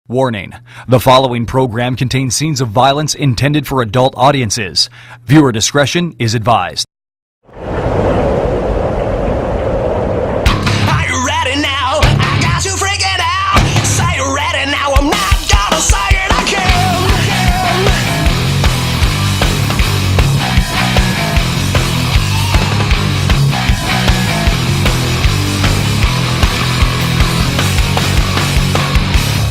Warning: the following program contains scenes of violence intended for adult audiences. Viewer discretion is advised. Are you ready now? I got you freaking out. Say you're ready now. I'm not gonna say it again.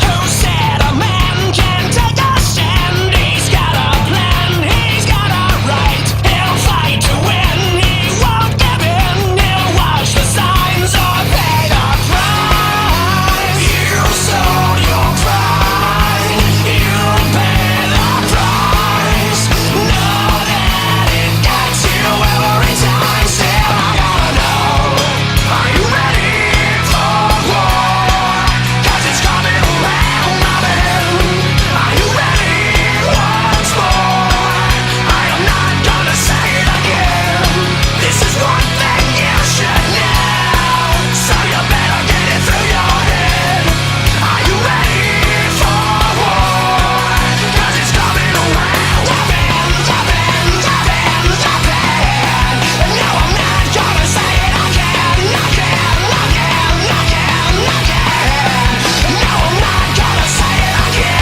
Who said a man can take a stand? He's got a plan, he's got a right. He'll fight to win, he won't give in. He'll watch the signs or pay the price. You sold your pride, you'll pay the price. Know that it gets you every time. Still, I gotta know, are you ready for war? 'Cause it's coming around my bend. Are you ready once more? I am not gonna say it again. This is one thing you should know, so you better get it through your head. Are you ready for war? 'Cause it's coming around my bend, my bend, my bend, my bend. And no, I'm not gonna say it again, again, again, again, again. No, I'm not gonna say it again.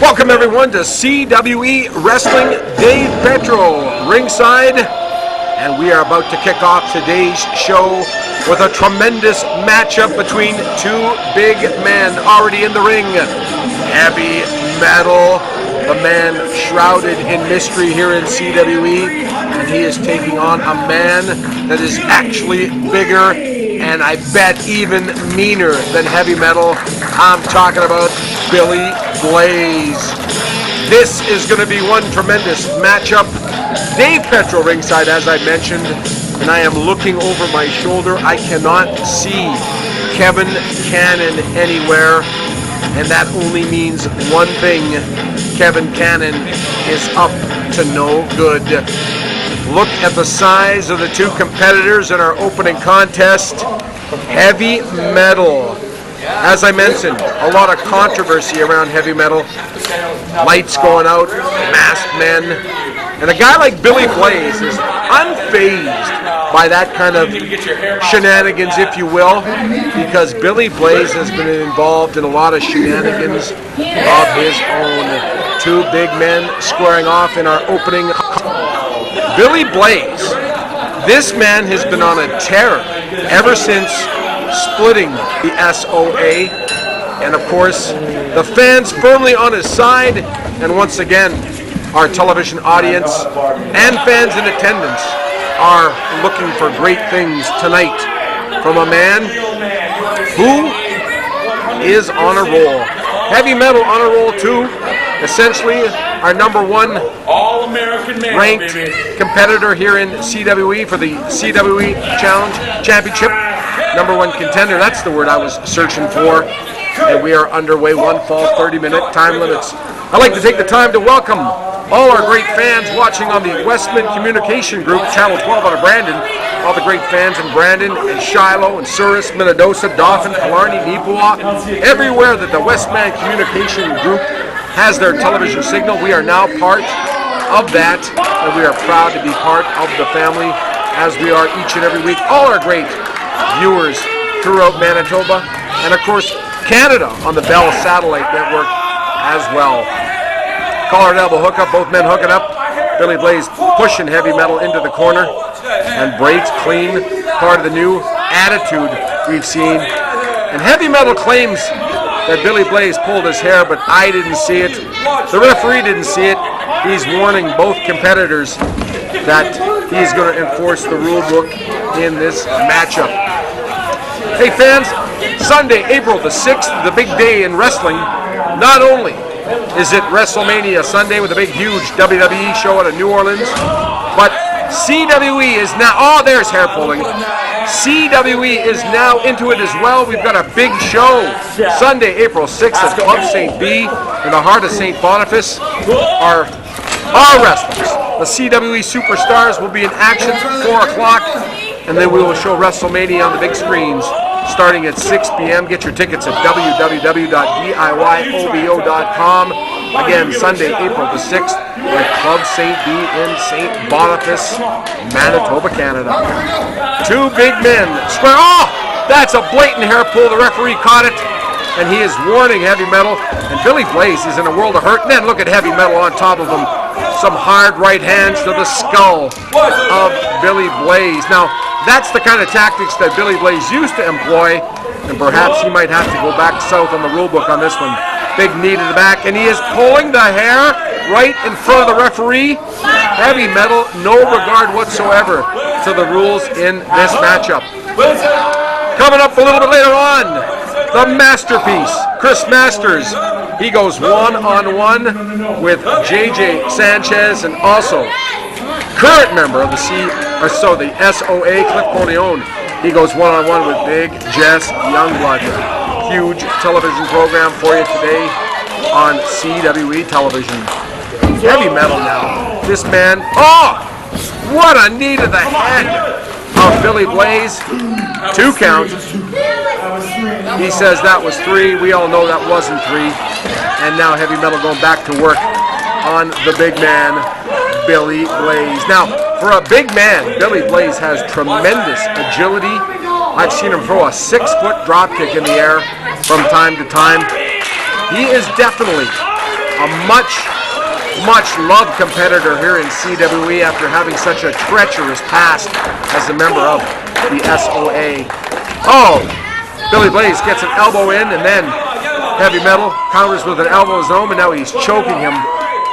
Welcome everyone to CWE Wrestling. Dave Petro ringside, and we are about to kick off today's show with a tremendous matchup between two big men already in the ring. Heavy Metal, the man shrouded in mystery here in CWE, and he is taking on a man that is actually bigger and I bet even meaner than Heavy Metal. I'm talking about Billy Blaze. This is going to be one tremendous matchup. Dave Petro ringside, as I mentioned, and I am looking over my shoulder. I cannot see Kevin Cannon anywhere, and that only means one thing: Kevin Cannon is up to no good. Look at the size of the two competitors in our opening contest. Heavy Metal. As I mentioned, a lot of controversy around Heavy Metal. Lights going out, masked men. And a guy like Billy Blaze is unfazed by that kind of shenanigans, if you will, because Billy Blaze has been involved in a lot of shenanigans of his own. Two big men squaring off in our opening. Billy Blaze, this man has been on a tear ever since splitting the SOA, and of course the fans firmly on his side, and once again our television audience and fans in attendance are looking for great things tonight from a man who is on a roll. Heavy Metal on a roll too, essentially our number one ranked competitor here in CWE for the CWE Challenge Championship. Number one contender, that's the word I was searching for. And we are underway, one fall, 30-minute time limits. I'd like to take the time to welcome all our great fans watching on the Westman Communication Group, Channel 12 out of Brandon. All the great fans in Brandon and Shiloh and Souris, Minnedosa, Dauphin, Killarney, Neepawa, everywhere that the Westman Communication Group has their television signal. We are now part of that, and we are proud to be part of the family, as we are each and every week. All our great viewers throughout Manitoba, and of course Canada on the Bell Satellite Network as well. Collar and elbow hookup, both men hooking up. Billy Blaze pushing Heavy Metal into the corner, and breaks clean, part of the new attitude we've seen. And Heavy Metal claims that Billy Blaze pulled his hair, but I didn't see it. The referee didn't see it. He's warning both competitors that he's going to enforce the rule book in this matchup. Hey fans, Sunday, April the 6th, the big day in wrestling. Not only is it WrestleMania Sunday with a big, huge WWE show out of New Orleans, but CWE is now, oh, there's hair pulling. CWE is now into it as well. We've got a big show Sunday, April 6th at Club St. B in the heart of St. Boniface. Our wrestlers The CWE Superstars will be in action at 4 o'clock, and then we will show WrestleMania on the big screens starting at 6 p.m. Get your tickets at www.diyobo.com. Again, Sunday, April the 6th, at Club St. B in St. Boniface, Manitoba, Canada. Two big men. Oh, that's a blatant hair pull. The referee caught it, and he is warning Heavy Metal. And Billy Blaze is in a world of hurt. And then look at Heavy Metal on top of him. Some hard right hands to the skull of Billy Blaze. Now, that's the kind of tactics that Billy Blaze used to employ, and perhaps he might have to go back south on the rule book on this one. Big knee to the back, and he is pulling the hair right in front of the referee. Heavy Metal, no regard whatsoever to the rules in this matchup. Coming up a little bit later on, the masterpiece, Chris Masters. He goes one-on-one with JJ Sanchez, and also current member of the SOA, Cliff Corleone. He goes one-on-one with Big Jess Youngblood. Huge television program for you today on CWE television. Heavy Metal now. This man, oh, what a knee to the head of Billy Blaze. 2 count. He says that was 3. We all know that wasn't 3. And now Heavy Metal going back to work on the big man, Billy Blaze. Now, for a big man, Billy Blaze has tremendous agility. I've seen him throw a 6-foot drop kick in the air from time to time. He is definitely a much loved competitor here in CWE after having such a treacherous past as a member of the SOA. Oh, Billy Blaze gets an elbow in, and then Heavy Metal counters with an elbow of his own, and now he's choking him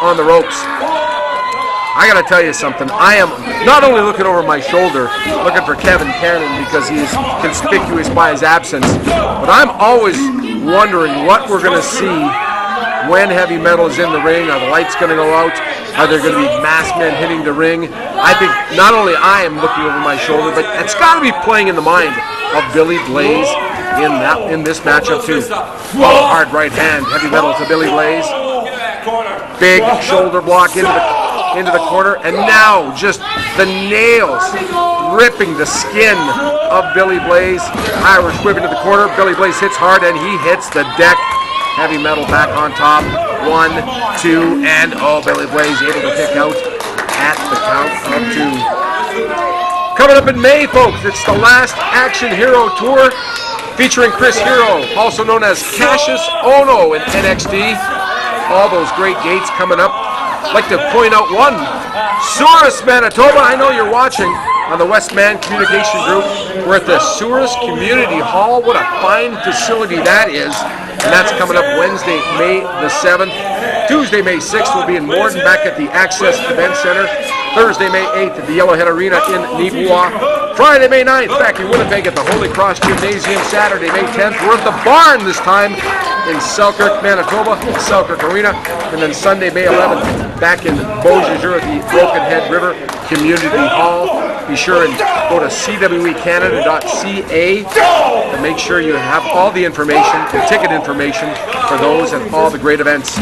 on the ropes. I gotta tell you something. I am not only looking over my shoulder, looking for Kevin Cannon because he's conspicuous by his absence, but I'm always wondering what we're gonna see when Heavy Metal is in the ring. Are the lights gonna go out? Are there gonna be masked men hitting the ring? I think not only I am looking over my shoulder, but it's gotta be playing in the mind of Billy Blaze in this matchup too. Oh, hard right hand, Heavy Metal to Billy Blaze. Big shoulder block into the corner, and now just the nails ripping the skin of Billy Blaze. Irish whip into the corner. Billy Blaze hits hard, and he hits the deck. Heavy Metal back on top. 1, 2, and oh, Billy Blaze able to kick out at the count of 2. Coming up in May, folks, it's the Last Action Hero Tour featuring Chris Hero, also known as Cassius Ohno in NXT. All those great dates coming up. I'd like to point out one. Souris, Manitoba, I know you're watching on the Westman Communication Group. We're at the Souris Community Hall. What a fine facility that is. And that's coming up Wednesday, May the 7th. Tuesday, May 6th, we'll be in Morden back at the Access Event Center. Thursday, May 8th at the Yellowhead Arena in Nibois. Friday, May 9th, back in Winnipeg at the Holy Cross Gymnasium. Saturday, May 10th, we're at the Barn this time in Selkirk, Manitoba, Selkirk Arena. And then Sunday, May 11th, back in Beausejour at the Broken Head River Community Hall. Be sure and go to cwecanada.ca to make sure you have all the information, the ticket information for those and all the great events.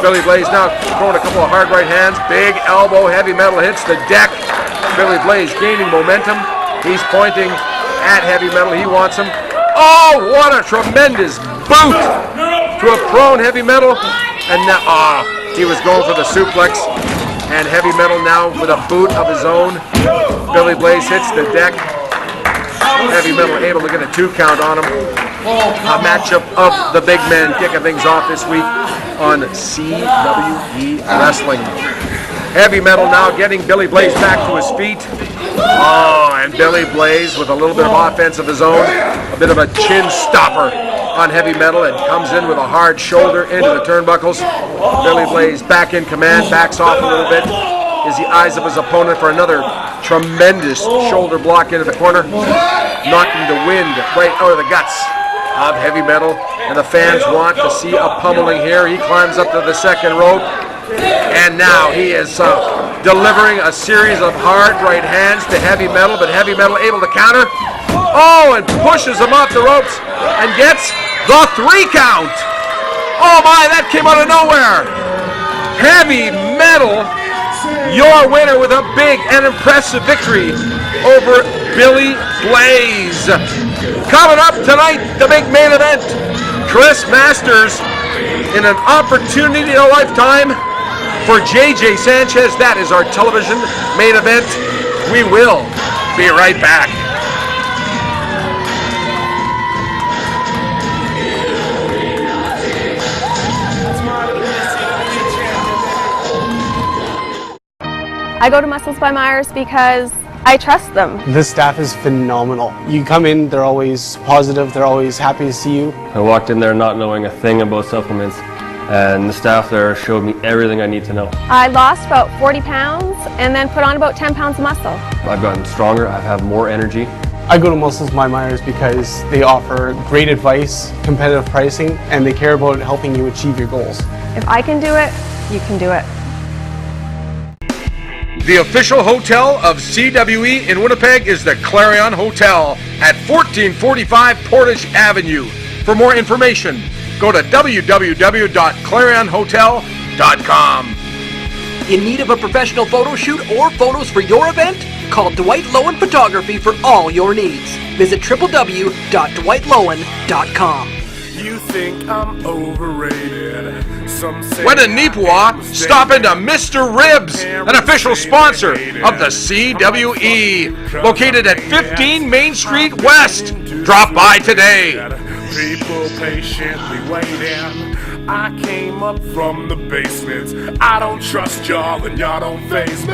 Billy Blaze now throwing a couple of hard right hands. Big elbow, Heavy Metal hits the deck. Billy Blaze gaining momentum. He's pointing at Heavy Metal. He wants him. Oh, what a tremendous boot to a prone Heavy Metal. And now, he was going for the suplex. And Heavy Metal now with a boot of his own. Billy Blaze hits the deck. Heavy Metal able to get a 2 count on him. A matchup of the big men kicking things off this week on CWE Wrestling. Heavy Metal now getting Billy Blaze back to his feet. Oh, and Billy Blaze with a little bit of offense of his own. A bit of a chin stopper on Heavy Metal, and comes in with a hard shoulder into the turnbuckles. Billy Blaze back in command, backs off a little bit as he eyes up his opponent for another tremendous shoulder block into the corner, knocking the wind right out of the guts of Heavy Metal. And the fans want to see a pummeling here. He climbs up to the second rope, and now he is delivering a series of hard right hands to Heavy Metal, but Heavy Metal able to counter. Oh, and pushes him off the ropes and gets the 3 count. Oh my, that came out of nowhere. Heavy Metal your winner with a big and impressive victory over Billy Blaze. Coming up tonight, the big main event, Chris Masters in an opportunity in a lifetime for JJ Sanchez. That is our television main event. We will be right back. I go to Muscles by Myers because I trust them. This staff is phenomenal. You come in, they're always positive, they're always happy to see you. I walked in there not knowing a thing about supplements, and the staff there showed me everything I need to know. I lost about 40 pounds and then put on about 10 pounds of muscle. I've gotten stronger, I have more energy. I go to Muscles by Myers because they offer great advice, competitive pricing, and they care about helping you achieve your goals. If I can do it, you can do it. The official hotel of CWE in Winnipeg is the Clarion Hotel at 1445 Portage Avenue. For more information, go to www.clarionhotel.com. In need of a professional photo shoot or photos for your event? Call Dwight Lowen Photography for all your needs. Visit www.dwightlowen.com. You think I'm overrated? Some say When in Nipawin, stop into Mr. Ribs, an official sponsor of the CWE, located at 15 Main Street West. Drop by today. people patiently waiting. I came up from the basement. I don't trust y'all and y'all don't faze me.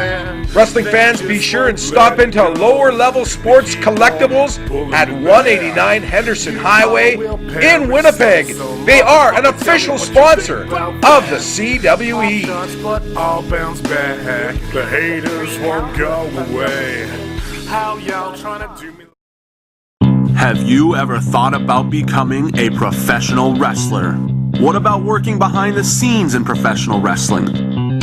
Wrestling fans, be sure and stop into Lower Level Sports Collectibles at 189 Henderson Highway in Winnipeg. They are an official sponsor of the CWE. But I'll bounce back. The haters won't go away. How y'all trying to do me? Have you ever thought about becoming a professional wrestler? What about working behind the scenes in professional wrestling?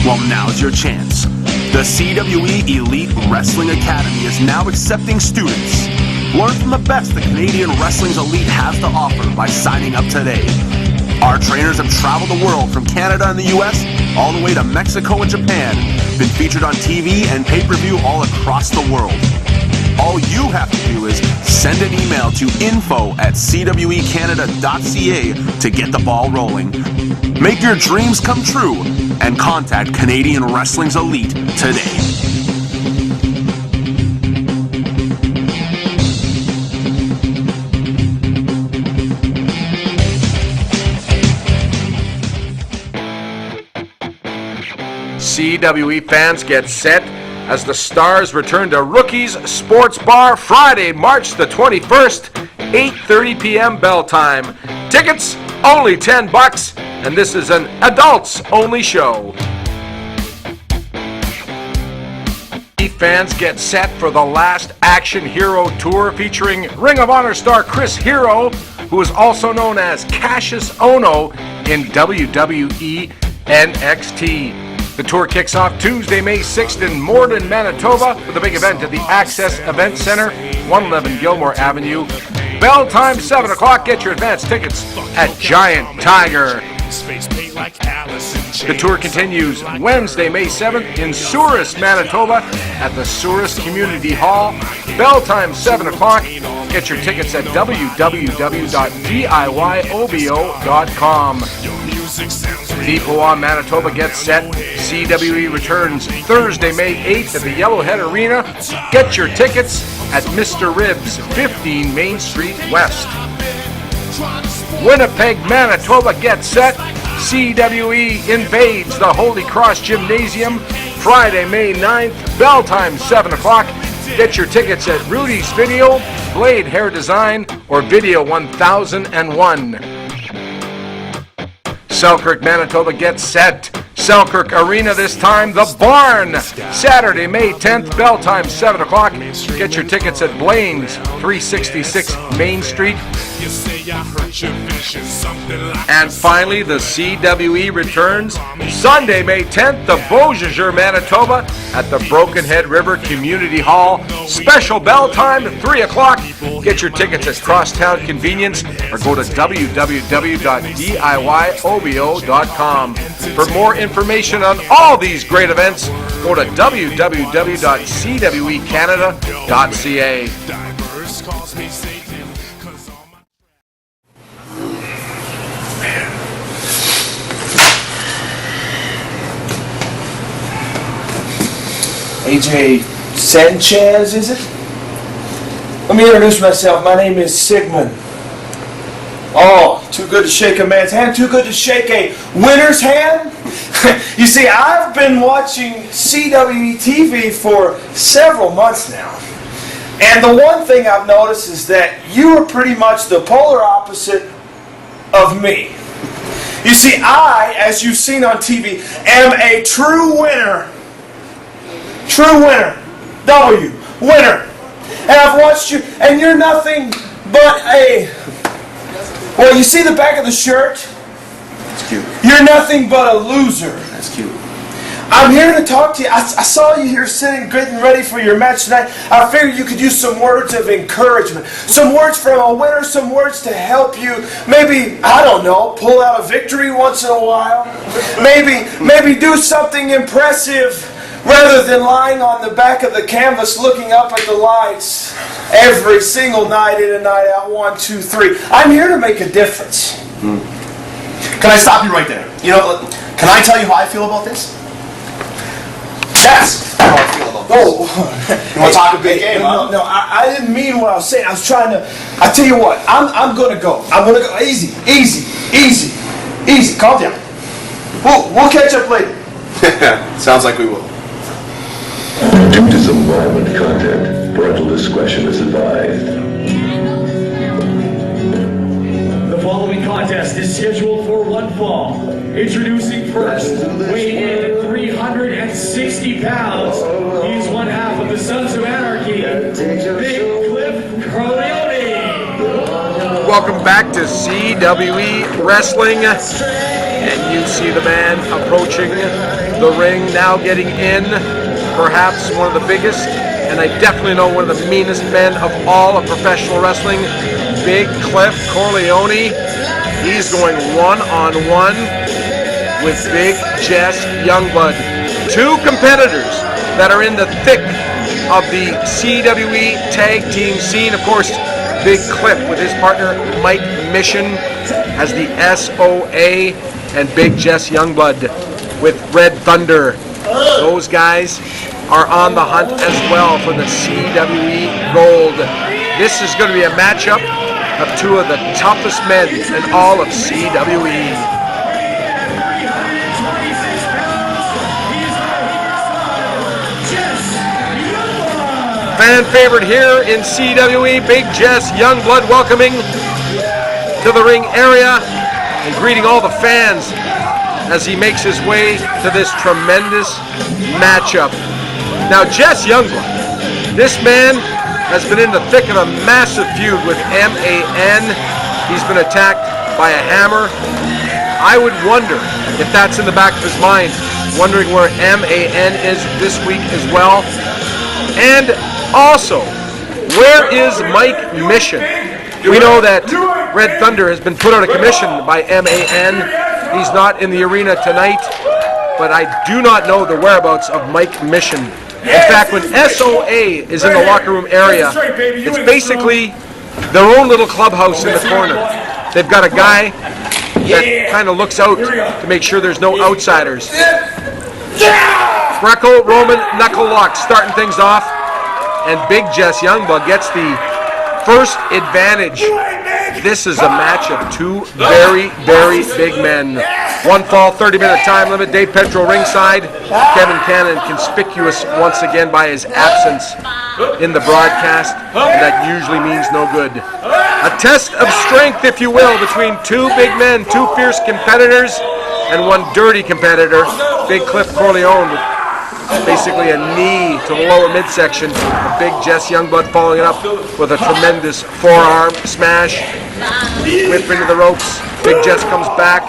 Well, now's your chance. The CWE Elite Wrestling Academy is now accepting students. Learn from the best that Canadian Wrestling's Elite has to offer by signing up today. Our trainers have traveled the world from Canada and the US all the way to Mexico and Japan, been featured on TV and pay-per-view all across the world. All you have to do is send an email to info@cwecanada.ca to get the ball rolling. Make your dreams come true and contact Canadian Wrestling's Elite today. CWE fans, get set as the Stars return to Rookies Sports Bar Friday, March the 21st, 8:30 p.m. bell time. Tickets only $10, and this is an adults-only show. Fans, get set for the Last Action Hero Tour featuring Ring of Honor star Chris Hero, who is also known as Cassius Ohno in WWE NXT. The tour kicks off Tuesday, May 6th in Morden, Manitoba, with a big event at the Access Event Center, 111 Gilmore Avenue. Bell time 7 o'clock. Get your advance tickets at Giant Tiger. The tour continues Wednesday, May 7th in Souris, Manitoba at the Souris Community Hall. Bell time 7 o'clock. Get your tickets at www.diyobo.com. Nipawin, Manitoba gets set. CWE returns Thursday, May 8th at the Yellowhead Arena. Get your tickets at Mr. Ribs, 15 Main Street West. Winnipeg, Manitoba gets set. CWE invades the Holy Cross Gymnasium Friday, May 9th. Bell time 7 o'clock. Get your tickets at Rudy's Video, Blade Hair Design, or Video 1001. Selkirk, Manitoba gets set. Selkirk Arena this time, The Barn. Saturday, May 10th, bell time 7 o'clock. Get your tickets at Blaine's, 366 Main Street. And finally, the CWE returns Sunday, May 10th, the Beausejour, Manitoba at the Broken Head River Community Hall. Special bell time, 3 o'clock. Get your tickets at Crosstown Convenience or go to www.diyobo.com. For more information information on all these great events, go to www.cwecanada.ca. JJ Sanchez, is it? Let me introduce myself. My name is Sigmund. Oh, too good to shake a man's hand, too good to shake a winner's hand? You see, I've been watching CWE TV for several months now. And the one thing I've noticed is that you are pretty much the polar opposite of me. You see, I, as you've seen on TV, am a true winner. True winner. W. Winner. And I've watched you, and you're nothing but a... Well, you see the back of the shirt? That's cute. You're nothing but a loser. That's cute. I'm here to talk to you. I saw you here sitting, getting ready for your match tonight. I figured you could use some words of encouragement. Some words from a winner, some words to help you. Maybe, I don't know, pull out a victory once in a while. Maybe do something impressive rather than lying on the back of the canvas looking up at the lights every single night in and night out. 1, 2, 3. I'm here to make a difference. Can I stop you right there? You know, can I tell you how I feel about this? Yes. How I feel about this. Oh. You want to talk a big game, huh? No, I didn't mean what I was saying. I was trying to... I tell you what, I'm going to go. I'm going to go. Easy. Calm down. We'll catch up later. Sounds like we will. Due to some violent content, parental discretion is advised. The following contest is scheduled for one fall. Introducing first, weighing in at 360 pounds, he's one half of the Sons of Anarchy, Big Cliff Corleone. Welcome back to CWE Wrestling. And you see the man approaching the ring, now getting in. Perhaps one of the biggest, and I definitely know one of the meanest men of all of professional wrestling, Big Cliff Corleone. He's going one-on-one with Big Jess Youngblood. Two competitors that are in the thick of the CWE tag team scene. Of course, Big Cliff with his partner Mike Mission as the SOA, and Big Jess Youngblood with Red Thunder. Those guys are on the hunt as well for the CWE Gold. This is going to be a matchup of two of the toughest men in all of CWE. Fan favorite here in CWE, Big Jess Youngblood, welcoming to the ring area and greeting all the fans as he makes his way to this tremendous matchup. Now, Jess Youngblood, this man has been in the thick of a massive feud with MAN. He's been attacked by a hammer. I would wonder if that's in the back of his mind, wondering where MAN is this week as well. And also, where is Mike Mission? We know that Red Thunder has been put out of commission by MAN. He's not in the arena tonight, but I do not know the whereabouts of Mike Mission. In fact, when SOA is in the locker room area, it's basically their own little clubhouse in the corner. They've got a guy that kind of looks out to make sure there's no outsiders. Greco-Roman knuckle lock starting things off, and Big Jess Youngblood gets the first advantage. This is a match of two very, very big men. One fall, 30-minute time limit. Dave Petro ringside. Kevin Cannon conspicuous once again by his absence in the broadcast, and that usually means no good. A test of strength, if you will, between two big men, two fierce competitors, and one dirty competitor, Big Cliff Corleone, with basically a knee to the lower midsection. Big Jess Youngblood following it up with a tremendous forearm smash. Whip into the ropes. Big Jess comes back.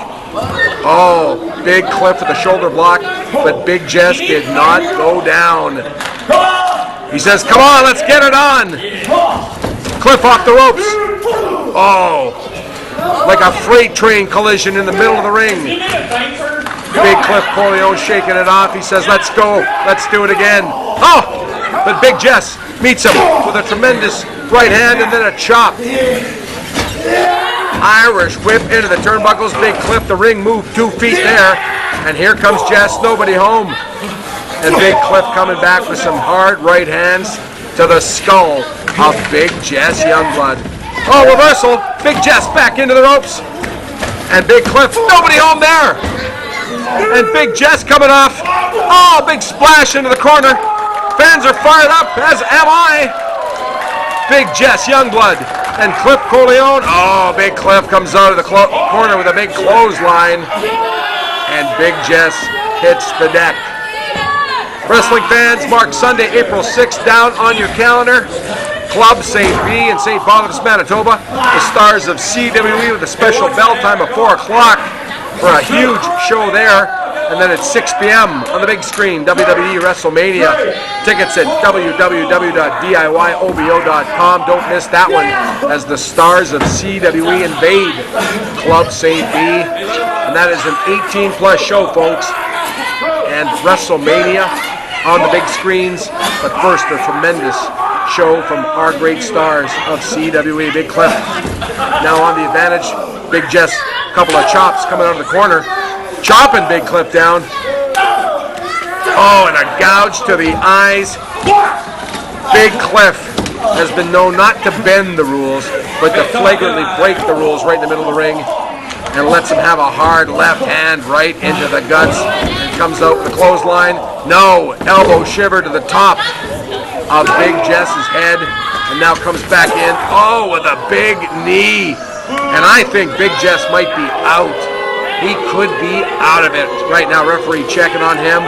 Oh, Big Cliff with a shoulder block, but Big Jess did not go down. He says, come on, let's get it on. Cliff off the ropes. Oh, like a freight train collision in the middle of the ring. Big Cliff Corleone shaking it off. He says, let's go. Let's do it again. Oh! But Big Jess meets him with a tremendous right hand and then a chop. Irish whip into the turnbuckles. Big Cliff, the ring moved 2 feet there. And here comes Jess, nobody home. And Big Cliff coming back with some hard right hands to the skull of Big Jess Youngblood. Oh, reversal. Big Jess back into the ropes. And Big Cliff, nobody home there. And Big Jess coming off. Oh, big splash into the corner. Fans are fired up, as am I. Big Jess Youngblood and Cliff Corleone. Oh, Big Cliff comes out of the corner with a big clothesline. And Big Jess hits the deck. Wrestling fans, mark Sunday, April 6th down on your calendar. Club St. B in St. Boniface, Manitoba. The stars of CWE with a special bell time of 4 o'clock for a huge show there. And then at 6 p.m. on the big screen, WWE WrestleMania. Tickets at www.diyobo.com. Don't miss that one as the stars of CWE invade Club St. B. And that is an 18-plus show, folks. And WrestleMania on the big screens. But first, a tremendous show from our great stars of CWE. Big Cliff now on the advantage. Big Jess, a couple of chops coming out of the corner. Chopping Big Cliff down. Oh, and a gouge to the eyes. Big Cliff has been known not to bend the rules, but to flagrantly break the rules right in the middle of the ring. And lets him have a hard left hand right into the guts. And comes out with the clothesline. No, elbow shiver to the top of Big Jess's head. And now comes back in. Oh, with a big knee. And I think Big Jess might be out. He could be out of it right now. Referee checking on him.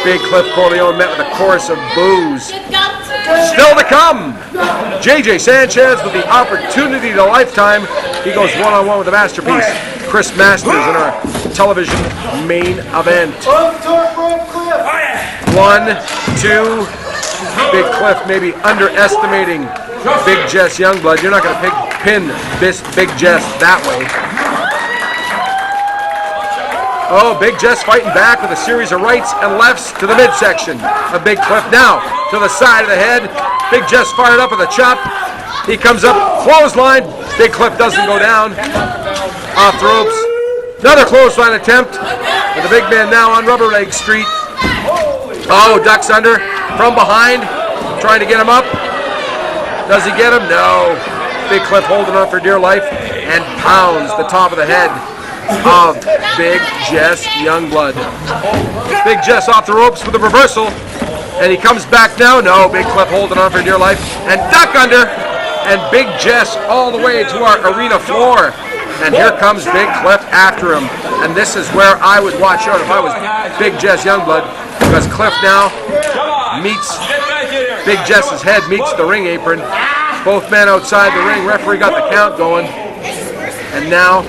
Big Cliff Corleone met with a chorus of boos. Still to come, JJ Sanchez with the opportunity to lifetime. He goes one-on-one with the masterpiece, Chris Masters, in our television main event. 1, 2. Big Cliff maybe underestimating Big Jess Youngblood. You're not going to pin this Big Jess that way. Oh, Big Jess fighting back with a series of rights and lefts to the midsection of Big Cliff. Now to the side of the head. Big Jess fired up with a chop. He comes up, clothesline. Big Cliff doesn't go down. Off the ropes. Another clothesline attempt. And the big man now on Rubber Leg Street. Oh, ducks under from behind. Trying to get him up. Does he get him? No. Big Cliff holding on for dear life and pounds the top of the head of Big Jess Youngblood. Big Jess off the ropes with a reversal, and he comes back now. No, Big Cliff holding on for dear life, and duck under, and Big Jess all the way to our arena floor. And here comes Big Cliff after him, and this is where I would watch out if I was Big Jess Youngblood, because Cliff now meets Big Jess's head, meets the ring apron. Both men outside the ring. Referee got the count going, and now.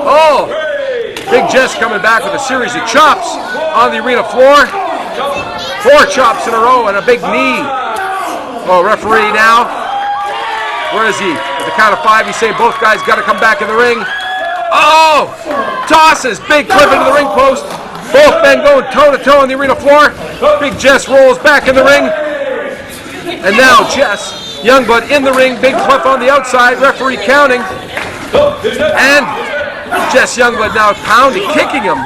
Oh, Big Jess coming back with a series of chops on the arena floor. 4 chops in a row and a big knee. Oh, referee now. Where is he? At the count of 5, he's saying both guys got to come back in the ring. Oh, tosses Big Cliff into the ring post. Both men going toe-to-toe on the arena floor. Big Jess rolls back in the ring. And now Jess Youngblood in the ring. Big Cliff on the outside. Referee counting. And Jess Youngblood now pounding, kicking him.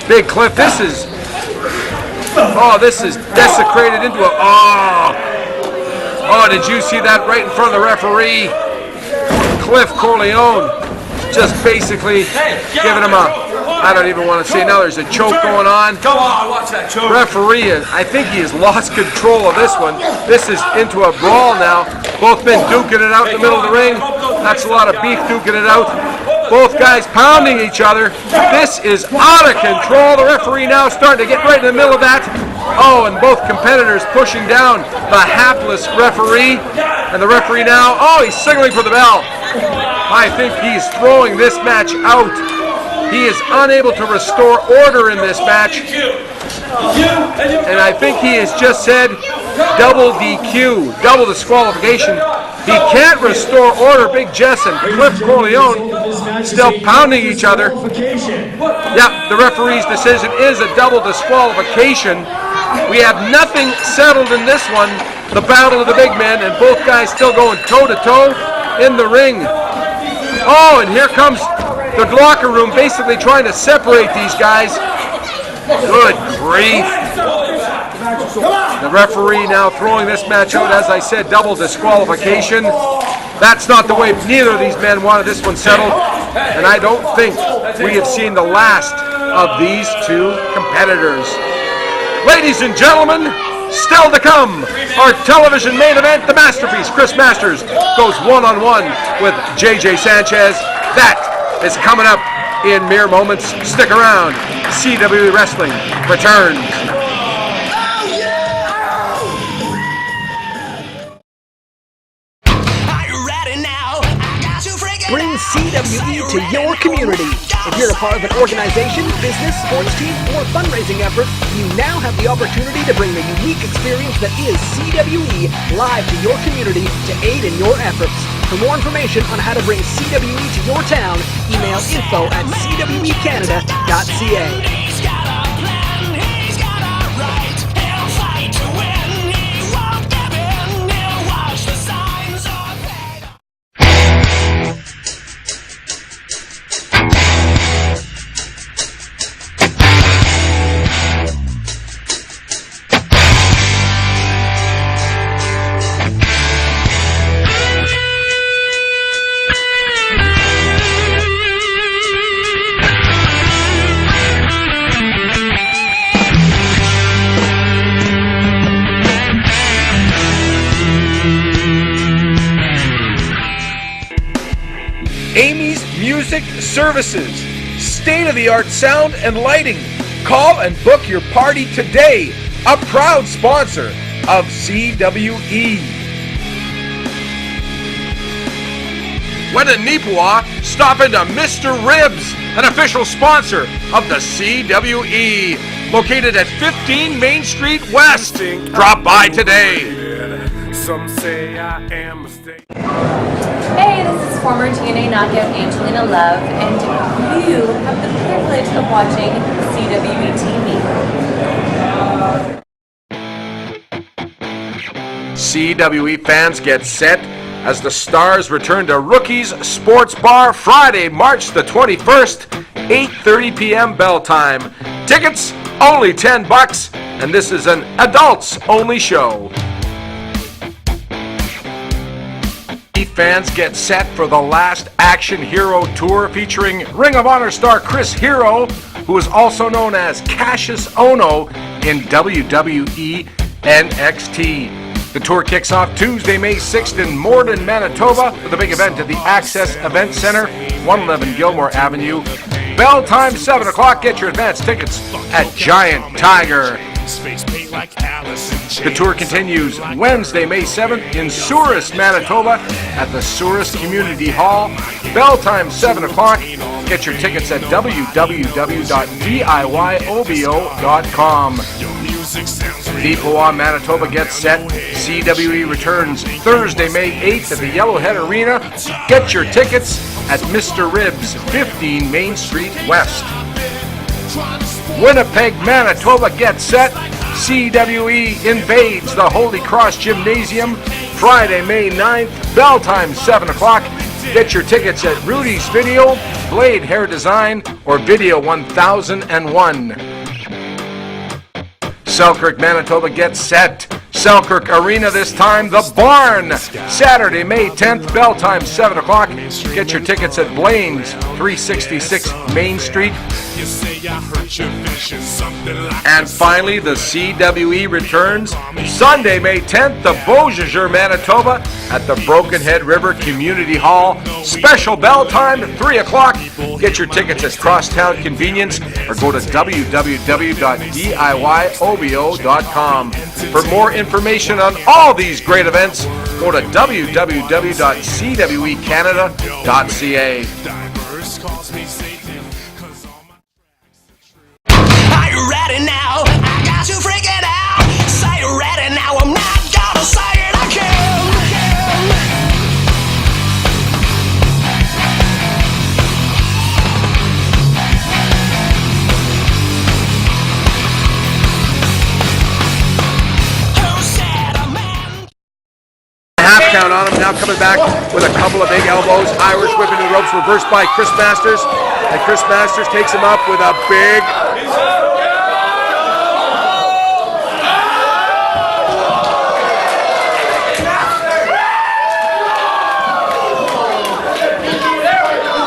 Big Cliff, this is desecrated into a, oh, did you see that right in front of the referee? Cliff Corleone just basically giving him a, I don't even want to say now, there's a choke going on. Come on, watch that choke. Referee, I think he has lost control of this one. This is into a brawl now. Both men duking it out in the middle of the ring. That's a lot of beef duking it out. Both guys pounding each other. This is out of control. The referee now starting to get right in the middle of that. Oh, and both competitors pushing down the hapless referee. And the referee now, oh, he's signaling for the bell. I think he's throwing this match out. He is unable to restore order in this match. And I think he has just said double DQ, double disqualification He can't restore order. Big Jess and Cliff Corleone still pounding each other. Yep, the referee's decision is a double disqualification. We have nothing settled in this one. The battle of the big men, and both guys still going toe-to-toe in the ring. Oh, and here comes the locker room basically trying to separate these guys. Good grief. The referee now throwing this match out, as I said, double disqualification. That's not the way neither of these men wanted this one settled, and I don't think we have seen the last of these two competitors. Ladies and gentlemen, still to come, our television main event, the masterpiece, Chris Masters, goes one-on-one with JJ Sanchez. That is coming up in mere moments. Stick around. CWE Wrestling returns. Bring CWE to your community. If you're a part of an organization, business, sports team, or fundraising effort, you now have the opportunity to bring the unique experience that is CWE live to your community to aid in your efforts. For more information on how to bring CWE to your town, email info@cwecanada.ca. Amy's Music Services, state-of-the-art sound and lighting. Call and book your party today. A proud sponsor of CWE. When in Nipawin, stop into Mr. Ribs, an official sponsor of the CWE, located at 15 Main Street West. Drop by today. Some say I am mistaken. Hey, this is former TNA knockout Angelina Love, and you have the privilege of watching CWE TV. CWE fans get set as the Stars return to Rookies Sports Bar Friday, March the 21st, 8:30 p.m. bell time. Tickets only $10, and this is an adults-only show. Fans get set for the last Action Hero Tour featuring Ring of Honor star Chris Hero, who is also known as Cassius Ohno in WWE NXT. The tour kicks off Tuesday, May 6th in Morden, Manitoba, with a big event at the Access Event Center, 111 Gilmore Avenue. Bell time 7 o'clock. Get your advance tickets at Giant Tiger. The tour continues Wednesday, May 7th in Souris, Manitoba at the Souris Community Hall. Bell time 7 o'clock. Get your tickets at www.diyobo.com. Nipawin, Manitoba gets set. CWE returns Thursday, May 8th at the Yellowhead Arena. Get your tickets at Mr. Ribs, 15 Main Street West. Winnipeg, Manitoba gets set. CWE invades the Holy Cross Gymnasium Friday, May 9th. Bell time 7 o'clock. Get your tickets at Rudy's Video, Blade Hair Design, or Video 1001. Selkirk, Manitoba gets set. Selkirk Arena this time, The Barn. Saturday, May 10th, bell time 7 o'clock. Get your tickets at Blaine's, 366 Main Street. And finally, the CWE returns Sunday, May 10th, the Beausejour, Manitoba at the Broken Head River Community Hall. Special bell time at 3 o'clock. Get your tickets at Crosstown Convenience or go to www.diyobo.com. For more information on all these great events, go to www.cwecanada.ca. Are you ready now? I got you freaking out. Say you're ready now. I'm not gonna say it again. down on him. Now coming back with a couple of big elbows. Irish whip into the ropes, reversed by Chris Masters. And Chris Masters takes him up with a big...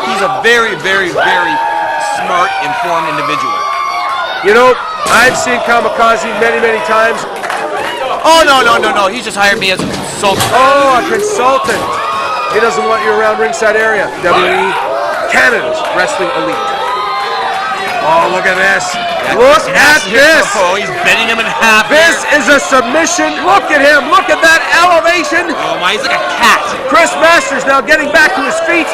He's a very, very, very smart, informed individual. You know, I've seen Kamikaze many, many times. Oh, no. He just hired me as a consultant. Oh, a consultant. He doesn't want you around ringside area. WWE, Canada's wrestling elite. Oh, look at this. Look at this. Oh, he's bending him in half. This is a submission. Look at him. Look at that elevation. Oh, my, he's like a cat. Chris Masters now getting back to his feet.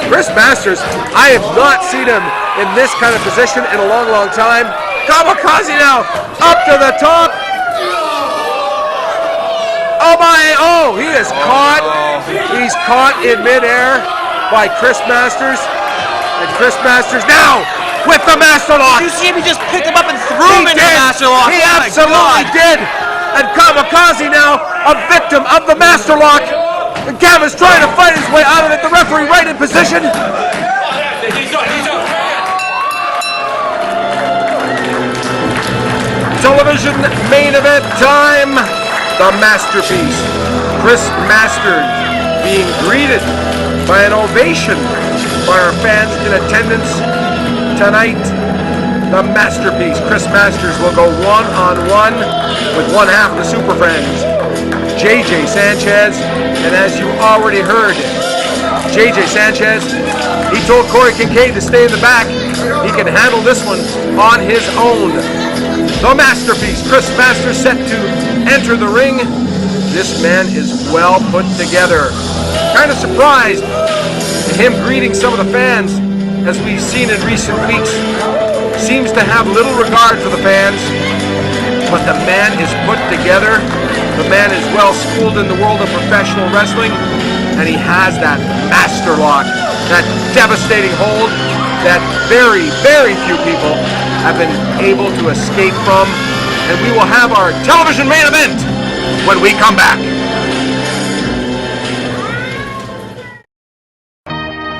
Chris Masters, I have not seen him in this kind of position in a long, long time. Kamikaze now, up to the top. Oh my, oh, he is caught. He's caught in midair by Chris Masters. And Chris Masters now with the Master Lock. You see him, he just picked him up and threw him into the Master Lock. He absolutely did. And Kamikaze now, a victim of the Master Lock. And Gavin's trying to fight his way out of it. The referee right in position. Television main event time. The masterpiece. Chris Masters being greeted by an ovation by our fans in attendance tonight. The masterpiece. Chris Masters will go one-on-one with one half of the Super Friends, JJ Sanchez. And as you already heard, JJ Sanchez, he told Corey Kincaid to stay in the back. He can handle this one on his own. The masterpiece, Chris Masters, set to enter the ring. This man is well put together. Kind of surprised at him greeting some of the fans, as we've seen in recent weeks. Seems to have little regard for the fans, but the man is put together. The man is well schooled in the world of professional wrestling, and he has that master lock, that devastating hold that very, very few people have been able to escape from. And we will have our television main event when we come back.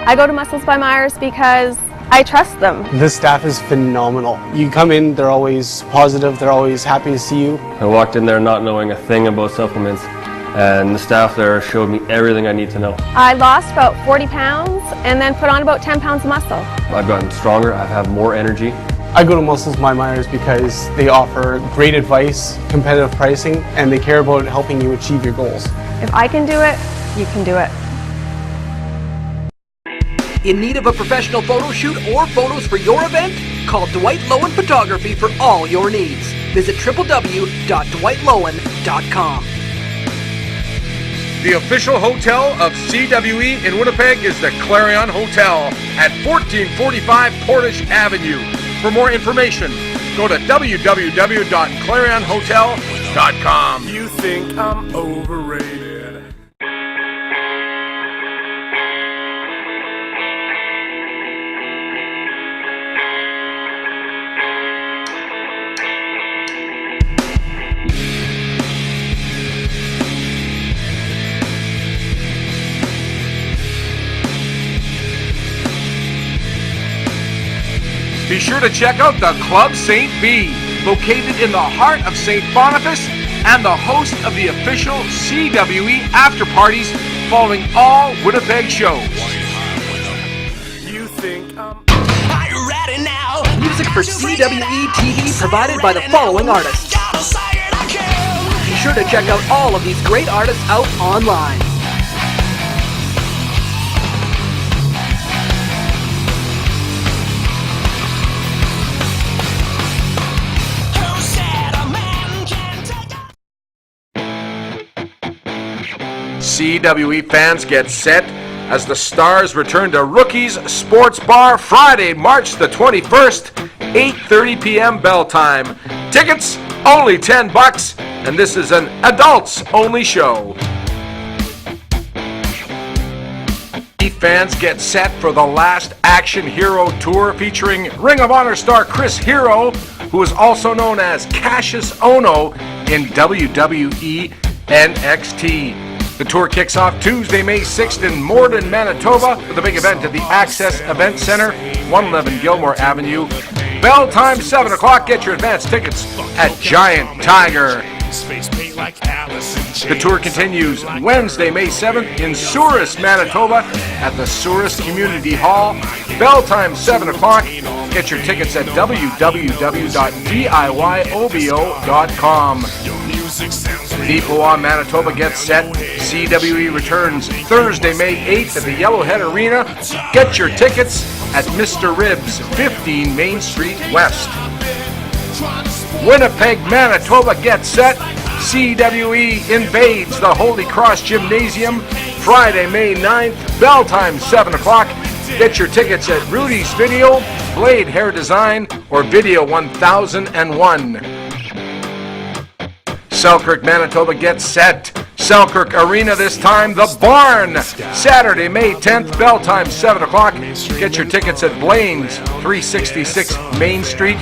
I go to Muscles by Myers because I trust them. This staff is phenomenal. You come in, they're always positive, they're always happy to see you. I walked in there not knowing a thing about supplements, and the staff there showed me everything I need to know. I lost about 40 pounds and then put on about 10 pounds of muscle. I've gotten stronger, I have more energy. I go to Muscles by Myers because they offer great advice, competitive pricing, and they care about helping you achieve your goals. If I can do it, you can do it. In need of a professional photo shoot or photos for your event? Call Dwight Lowen Photography for all your needs. Visit www.dwightlowen.com. The official hotel of CWE in Winnipeg is the Clarion Hotel at 1445 Portage Avenue. For more information, go to www.clarionhotel.com. You think I'm overrated? Be sure to check out the Club St. B, located in the heart of St. Boniface and the host of the official CWE after parties following all Winnipeg shows. You think I'm... Are you ready now? Music for CWE TV provided by the following artists. Be sure to check out all of these great artists out online. CWE fans get set as the Stars return to Rookies Sports Bar Friday, March the 21st, 8:30 p.m. bell time. Tickets only $10, and this is an adults-only show. Fans get set for the last Action Hero Tour featuring Ring of Honor star Chris Hero, who is also known as Cassius Ohno in WWE NXT. The tour kicks off Tuesday, May 6th in Morden, Manitoba with a big event at the Access Event Center, 111 Gilmore Avenue. Bell time 7 o'clock. Get your advance tickets at Giant Tiger. The tour continues Wednesday, May 7th in Souris, Manitoba at the Souris Community Hall. Bell time 7 o'clock. Get your tickets at www.diyobo.com. Deepawa, Manitoba gets set. CWE returns Thursday, May 8th at the Yellowhead Arena. Get your tickets at Mr. Ribs, 15 Main Street West. Winnipeg, Manitoba gets set. CWE invades the Holy Cross Gymnasium Friday, May 9th. Bell time 7 o'clock. Get your tickets at Rudy's Video, Blade Hair Design, or Video 1001. Selkirk, Manitoba gets set. Selkirk Arena this time, The Barn. Saturday, May 10th, bell time 7 o'clock. Get your tickets at Blaine's, 366 Main Street.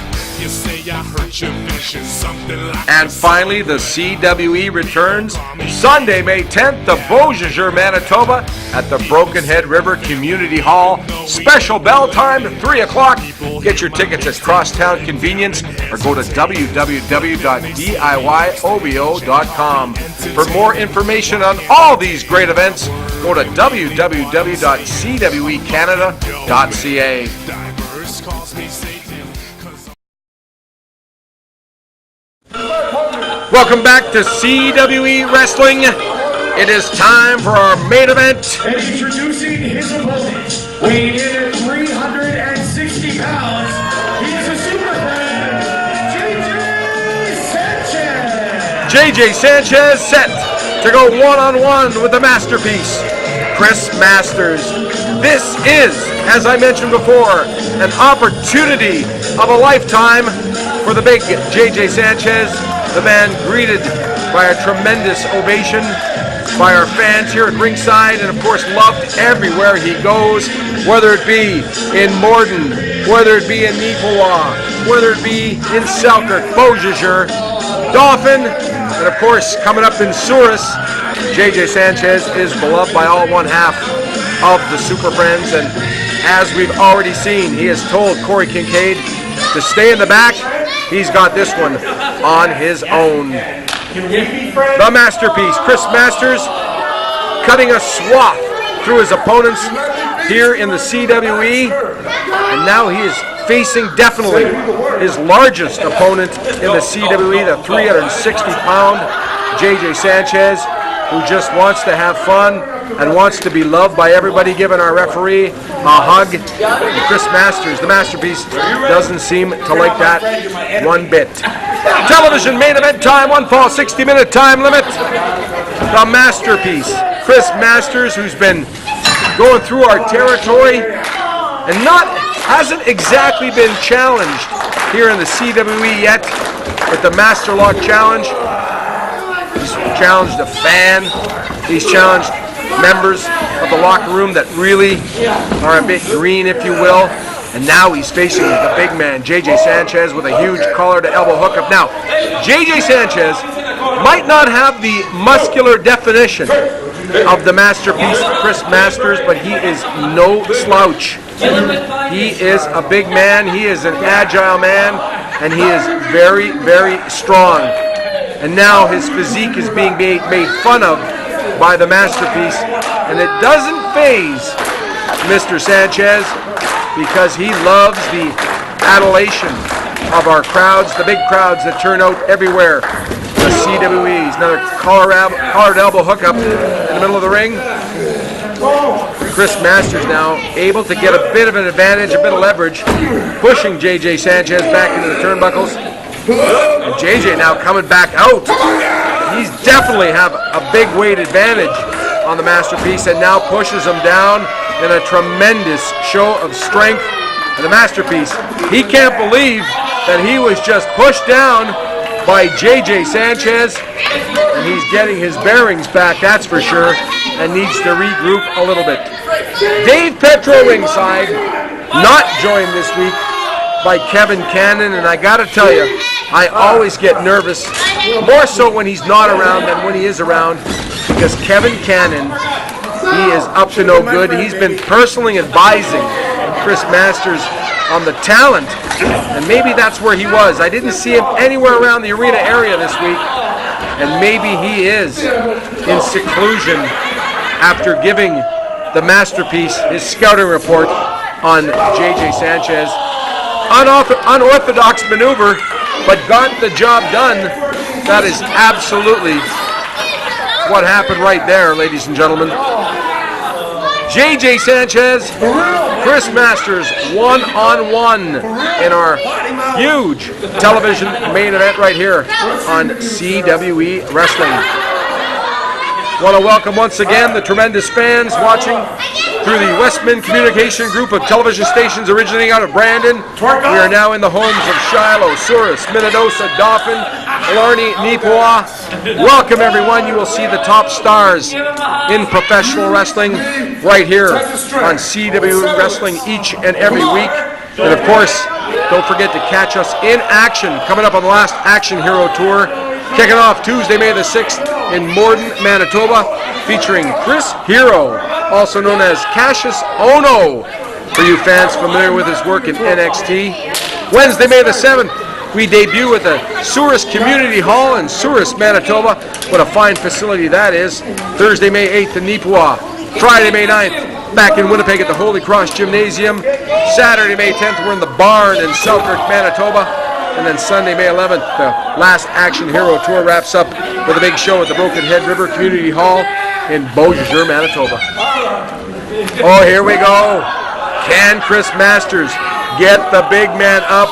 And finally, the CWE returns Sunday, May 10th, to Beausejour, Manitoba at the Broken Head River Community Hall. Special bell time, 3 o'clock. Get your tickets at Crosstown Convenience or go to www.diyobo.com. For more information on all these great events, go to www.cwecanada.ca. Welcome back to CWE Wrestling. It is time for our main event. And introducing his opponent, weighing in at 360 pounds, he is a Super Friend JJ Sanchez. JJ Sanchez set to go one-on-one with the masterpiece, Chris Masters. This is, as I mentioned before, an opportunity of a lifetime for the big JJ Sanchez, the man greeted by a tremendous ovation by our fans here at ringside, and of course loved everywhere he goes, whether it be in Morden, whether it be in Deepawa, whether it be in Selkirk, Beausejour, Dauphin, and of course coming up in Souris. JJ Sanchez is beloved by all one half of the Super Friends, and as we've already seen, he has told Corey Kincaid to stay in the back. He's got this one on his own. The masterpiece, Chris Masters, cutting a swath through his opponents here in the CWE, and now he is facing definitely his largest opponent in the CWE, the 360-pound JJ Sanchez, who just wants to have fun and wants to be loved by everybody, giving our referee a hug. And Chris Masters, the masterpiece, doesn't seem to like that one bit. Television main event time, one fall, 60-minute time limit. The masterpiece, Chris Masters, who's been going through our territory and hasn't exactly been challenged here in the CWE yet with the Master Lock Challenge. He's challenged a fan. He's challenged members of the locker room that really are a bit green, if you will. And now he's facing the big man, JJ Sanchez, with a huge collar-to-elbow hookup. Now, JJ Sanchez might not have the muscular definition of the masterpiece, Chris Masters, but he is no slouch. He is a big man. He is an agile man, and he is very, very strong. And now his physique is being made fun of by the masterpiece, and it doesn't faze Mr. Sanchez because he loves the adulation of our crowds, the big crowds that turn out everywhere. The CWE's another collar-to-elbow hookup in the middle of the ring. Chris Masters now able to get a bit of an advantage, a bit of leverage, pushing JJ Sanchez back into the turnbuckles. And JJ now coming back out. He's definitely have a big weight advantage on the masterpiece and now pushes him down in a tremendous show of strength. And the masterpiece, he can't believe that he was just pushed down by JJ Sanchez, and he's getting his bearings back, that's for sure, and needs to regroup a little bit. Dave Petro ringside, not joined this week by Kevin Cannon, and I gotta tell you, I always get nervous, more so when he's not around than when he is around, because Kevin Cannon, he is up to no good. He's been personally advising Chris Masters on the talent, and maybe that's where he was. I didn't see him anywhere around the arena area this week, and maybe he is in seclusion after giving the Masterpiece his scouting report on JJ Sanchez. Unorthodox maneuver, but got the job done. That is absolutely what happened right there, ladies and gentlemen. JJ Sanchez, Chris Masters, one-on-one in our huge television main event right here on CWE Wrestling. Want to welcome once again the tremendous fans watching through the Westman Communication Group of television stations originating out of Brandon. We are now in the homes of Shiloh, Souris, Minnedosa, Dauphin, Blarney, Neepawa. Welcome everyone. You will see the top stars in professional wrestling right here on CWE Wrestling each and every week. And of course, don't forget to catch us in action coming up on the last Action Hero Tour. Kicking off Tuesday, May the 6th in Morden, Manitoba, featuring Chris Hero, also known as Cassius Ono, for you fans familiar with his work in NXT. Wednesday, May the 7th, we debut at the Souris Community Hall in Souris, Manitoba. What a fine facility that is. Thursday, May 8th in Neepawa. Friday, May 9th, back in Winnipeg at the Holy Cross Gymnasium. Saturday, May 10th, we're in the Barn in Selkirk, Manitoba. And then Sunday, May 11th, the last Action Hero Tour wraps up with a big show at the Broken Head River Community Hall in Beausejour, Manitoba. Oh, here we go. Can Chris Masters get the big man up?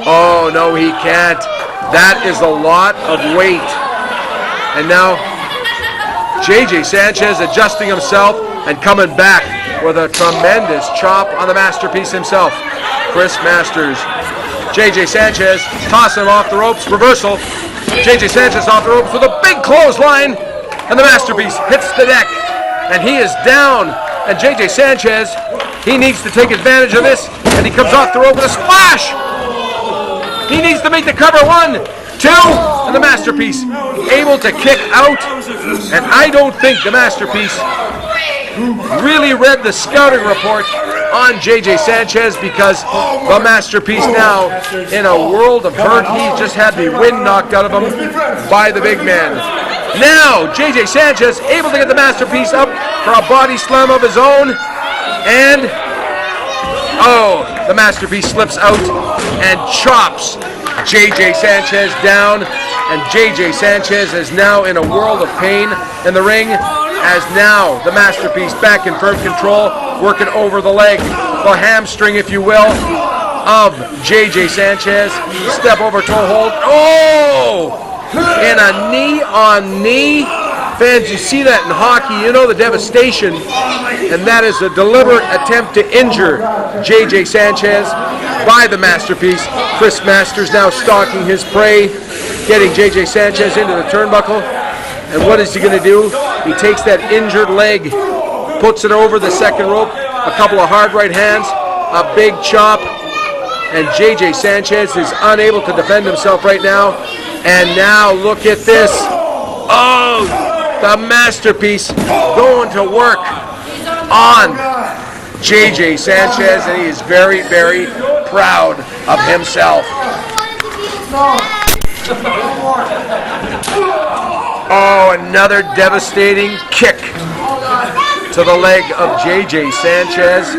Oh, no, he can't. That is a lot of weight. And now, JJ Sanchez adjusting himself and coming back with a tremendous chop on the Masterpiece himself. Chris Masters. JJ Sanchez tossing him off the ropes, reversal. JJ Sanchez off the ropes with a big clothesline, and the Masterpiece hits the deck, and he is down. And JJ Sanchez, he needs to take advantage of this, and he comes off the rope with a splash. He needs to make the cover. 1, 2, and the Masterpiece able to kick out. And I don't think the Masterpiece really read the scouting report on JJ Sanchez, because the Masterpiece now in a world of hurt. He just had the wind knocked out of him by the big man. Now JJ Sanchez able to get the Masterpiece up for a body slam of his own, and the Masterpiece slips out and chops JJ Sanchez down, and JJ Sanchez is now in a world of pain in the ring, as now the Masterpiece back in firm control, working over the leg, the hamstring, if you will, of JJ Sanchez. Step over toe hold. Oh! And a knee on knee. Fans, you see that in hockey, you know the devastation. And that is a deliberate attempt to injure JJ Sanchez by the Masterpiece. Chris Masters now stalking his prey, getting JJ Sanchez into the turnbuckle. And what is he going to do? He takes that injured leg, puts it over the second rope, a couple of hard right hands, a big chop, and JJ Sanchez is unable to defend himself right now. And now look at this. Oh, the Masterpiece going to work on JJ Sanchez, and he is very, very proud of himself. Oh, another devastating kick to the leg of JJ Sanchez.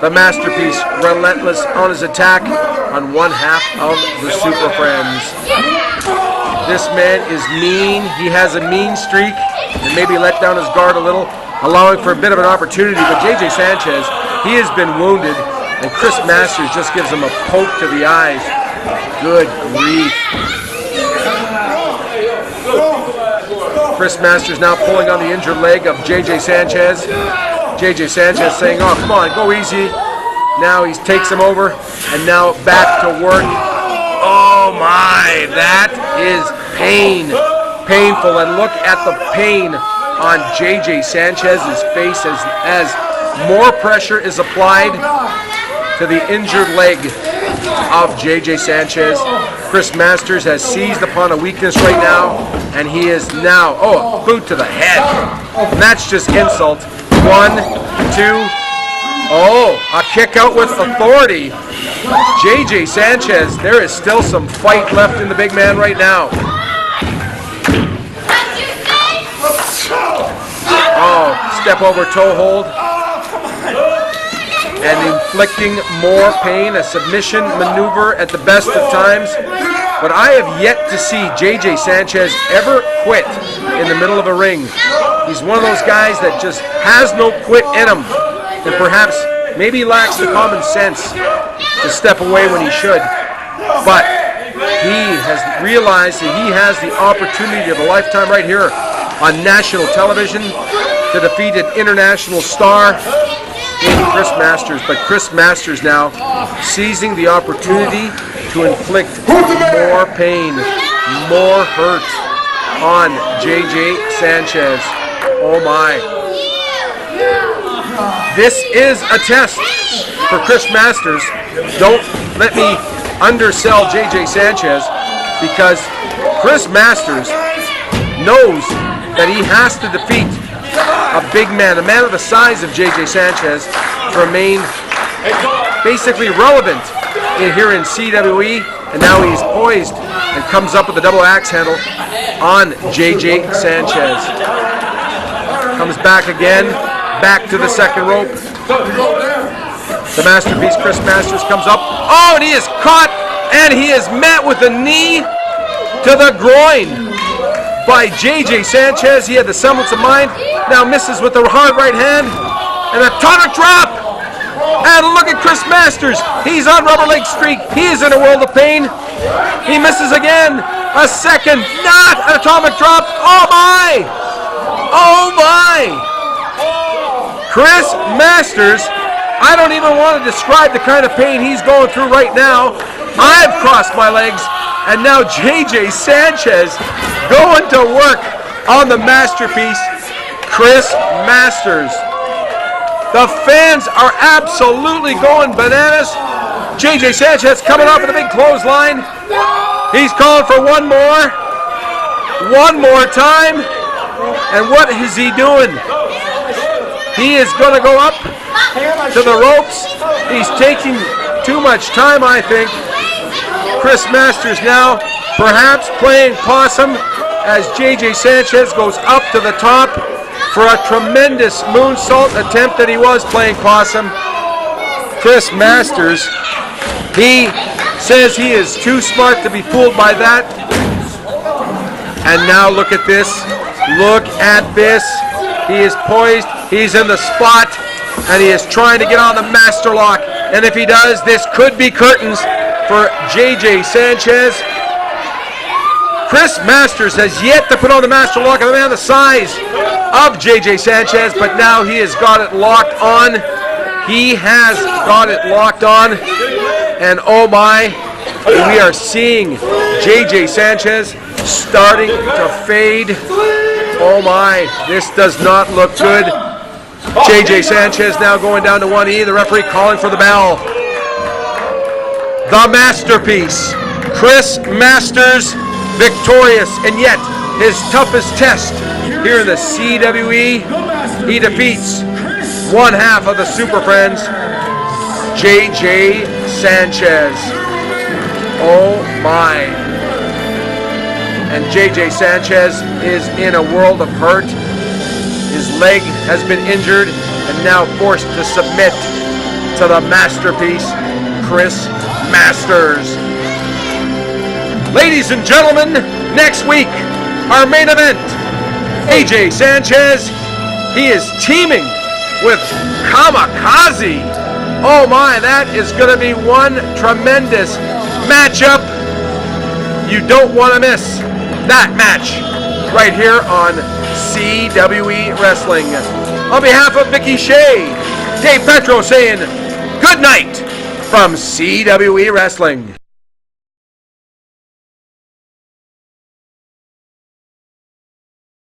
The Masterpiece relentless on his attack on one half of the Super Friends. This man is mean. He has a mean streak, and maybe let down his guard a little, allowing for a bit of an opportunity. But JJ Sanchez, he has been wounded, and Chris Masters just gives him a poke to the eyes. Good grief. Chris Masters now pulling on the injured leg of JJ Sanchez. JJ Sanchez saying, oh, come on, go easy. Now he takes him over, and now back to work. Oh my, that is painful. And look at the pain on JJ Sanchez's face as more pressure is applied to the injured leg of JJ Sanchez. Chris Masters has seized upon a weakness right now, and he is now, oh, a boot to the head. And that's just insult. 1, 2, oh, a kick out with authority. JJ Sanchez, there is still some fight left in the big man right now. Oh, step over toe hold. And inflicting more pain, a submission maneuver at the best of times. But I have yet to see JJ Sanchez ever quit in the middle of a ring. He's one of those guys that just has no quit in him. And perhaps maybe lacks the common sense to step away when he should. But he has realized that he has the opportunity of a lifetime right here on national television to defeat an international star in Chris Masters. But Chris Masters now seizing the opportunity to inflict more pain, more hurt on JJ Sanchez. Oh my. This is a test for Chris Masters. Don't let me undersell JJ Sanchez, because Chris Masters knows that he has to defeat a big man, a man of the size of JJ Sanchez, to remain basically relevant here in CWE. And now he's poised and comes up with a double axe handle on JJ Sanchez. Comes back again, back to the second rope. The masterpiece, Chris Masters, comes up. Oh, and he is caught, and he is met with a knee to the groin by JJ Sanchez. He had the semblance of mind. Now misses with the hard right hand. An atomic drop. And look at Chris Masters. He's on rubber leg streak. He is in a world of pain. He misses again. A second. Not an atomic drop. Oh my. Oh my. Chris Masters, I don't even want to describe the kind of pain he's going through right now. I've crossed my legs, and now JJ Sanchez going to work on the masterpiece, Chris Masters. The fans are absolutely going bananas. JJ Sanchez coming up with a big clothesline. He's calling for one more time. And what is he doing? He is going to go up to the ropes. He's taking too much time, I think. Chris Masters now perhaps playing possum as JJ Sanchez goes up to the top for a tremendous moonsault attempt that he was playing possum. Chris Masters, he says he is too smart to be fooled by that. And now look at this. Look at this. He is poised. He's in the spot. And he is trying to get on the master lock. And if he does, this could be curtains for JJ Sanchez. Chris Masters has yet to put on the master lock of a man the size of JJ Sanchez, but now he has got it locked on. He has got it locked on. And oh my, we are seeing JJ Sanchez starting to fade. Oh my, this does not look good. JJ Sanchez now going down to one knee. The referee calling for the bell. The masterpiece, Chris Masters, victorious, and yet his toughest test here in the CWE. He defeats one half of the Super Friends, JJ Sanchez. Oh my. And JJ Sanchez is in a world of hurt. His leg has been injured and now forced to submit to the masterpiece, Chris Masters. Ladies and gentlemen, next week, our main event, JJ Sanchez, he is teaming with Kamikaze. Oh my, that is going to be one tremendous matchup. You don't want to miss that match right here on CWE Wrestling. On behalf of Vicky Shea, Dave Petro saying good night from CWE Wrestling.